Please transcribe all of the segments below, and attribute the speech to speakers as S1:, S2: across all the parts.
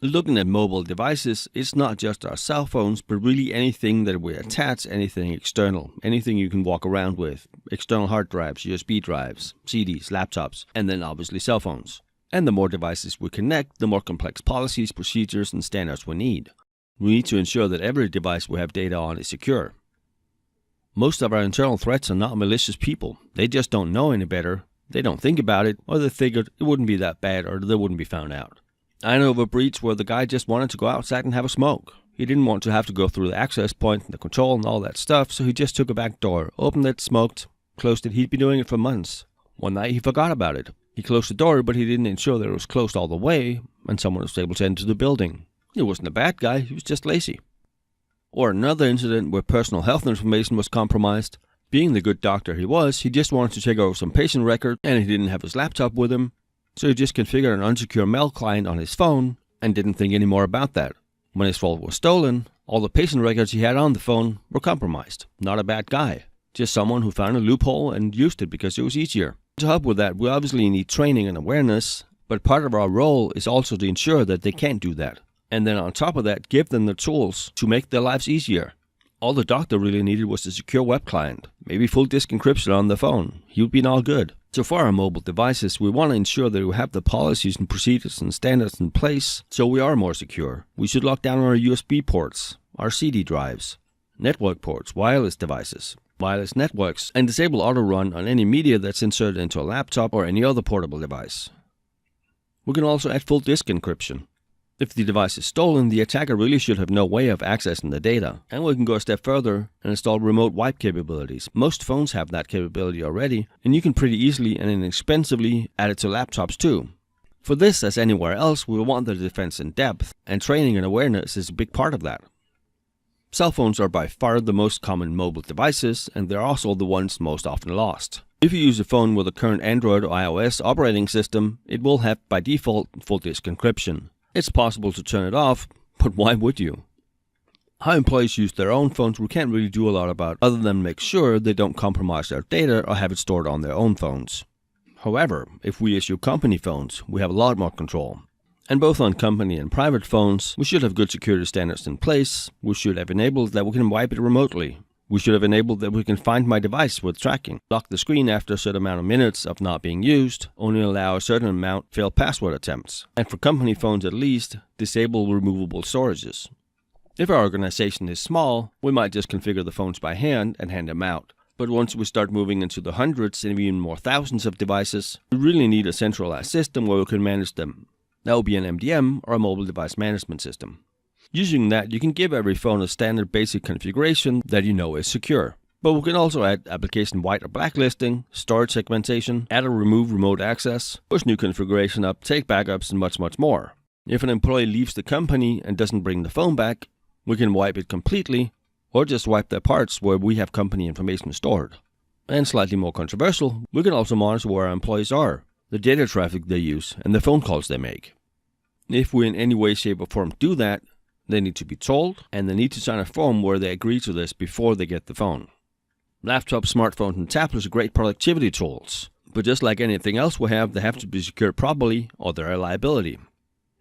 S1: Looking at mobile devices, it's not just our cell phones, but really anything that we attach, anything external, anything you can walk around with, external hard drives, USB drives, CDs, laptops, and then obviously cell phones. And the more devices we connect, the more complex policies, procedures, and standards we need. We need to ensure that every device we have data on is secure. Most of our internal threats are not malicious people. They just don't know any better. They don't think about it, or they figured it wouldn't be that bad, or they wouldn't be found out. I know of a breach where the guy just wanted to go outside and have a smoke. He didn't want to have to go through the access point and the control and all that stuff, so he just took a back door, opened it, smoked, closed it. He'd been doing it for months. One night he forgot about it. He closed the door, but he didn't ensure that it was closed all the way, and someone was able to enter the building. He wasn't a bad guy, he was just lazy. Or another incident where personal health information was compromised. Being the good doctor he was, he just wanted to take over some patient record, and he didn't have his laptop with him. So he just configured an unsecure mail client on his phone and didn't think any more about that. When his phone was stolen, all the patient records he had on the phone were compromised. Not a bad guy. Just someone who found a loophole and used it because it was easier. To help with that, we obviously need training and awareness, but part of our role is also to ensure that they can't do that. And then on top of that, give them the tools to make their lives easier. All the doctor really needed was a secure web client, maybe full disk encryption on the phone. He would be all good. So for our mobile devices, we want to ensure that we have the policies and procedures and standards in place so we are more secure. We should lock down our USB ports, our CD drives, network ports, wireless devices, wireless networks, and disable auto run on any media that's inserted into a laptop or any other portable device. We can also add full disk encryption. If the device is stolen, the attacker really should have no way of accessing the data. And we can go a step further and install remote wipe capabilities. Most phones have that capability already, and you can pretty easily and inexpensively add it to laptops too. For this, as anywhere else, we want the defense in depth, and training and awareness is a big part of that. Cell phones are by far the most common mobile devices, and they're also the ones most often lost. If you use a phone with a current Android or iOS operating system, it will have by default full disk encryption. It's possible to turn it off, but why would you? How employees use their own phones we can't really do a lot about other than make sure they don't compromise their data or have it stored on their own phones. However, if we issue company phones, we have a lot more control. And both on company and private phones, we should have good security standards in place. We should have enabled that we can wipe it remotely. We should have enabled that we can find my device with tracking, lock the screen after a certain amount of minutes of not being used, only allow a certain amount failed password attempts, and for company phones at least, disable removable storages. If our organization is small, we might just configure the phones by hand and hand them out. But once we start moving into the hundreds and even more thousands of devices, we really need a centralized system where we can manage them. That would be an MDM or a mobile device management system. Using that, you can give every phone a standard basic configuration that you know is secure. But we can also add application white or blacklisting, storage segmentation, add or remove remote access, push new configuration up, take backups, and much more. If an employee leaves the company and doesn't bring the phone back, we can wipe it completely, or just wipe the parts where we have company information stored. And slightly more controversial, we can also monitor where our employees are, the data traffic they use, and the phone calls they make. If we in any way, shape, or form do that, they need to be told, and they need to sign a form where they agree to this before they get the phone. Laptops, smartphones, and tablets are great productivity tools, but just like anything else we have, they have to be secured properly or they're a liability.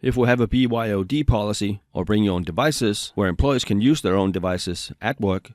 S1: If we have a BYOD policy, or bring your own devices, where employees can use their own devices at work,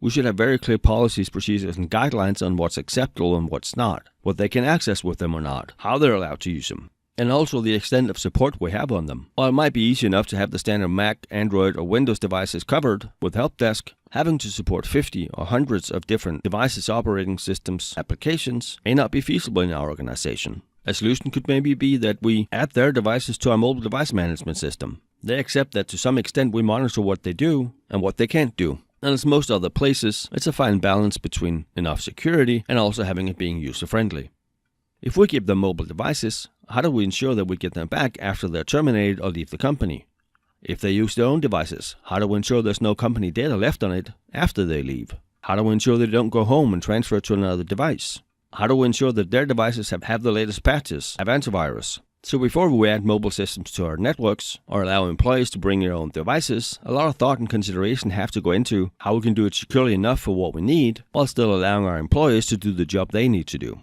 S1: we should have very clear policies, procedures, and guidelines on what's acceptable and what's not, what they can access with them or not, how they're allowed to use them, and also the extent of support we have on them. While it might be easy enough to have the standard Mac, Android, or Windows devices covered with help desk, having to support 50 or hundreds of different devices, operating systems, applications may not be feasible in our organization. A solution could maybe be that we add their devices to our mobile device management system. They accept that to some extent we monitor what they do and what they can't do. And as most other places, it's a fine balance between enough security and also having it being user-friendly. If we give them mobile devices, how do we ensure that we get them back after they're terminated or leave the company? If they use their own devices, how do we ensure there's no company data left on it after they leave? How do we ensure they don't go home and transfer to another device? How do we ensure that their devices have the latest patches, have antivirus? So before we add mobile systems to our networks or allow employees to bring their own devices, a lot of thought and consideration have to go into how we can do it securely enough for what we need, while still allowing our employees to do the job they need to do.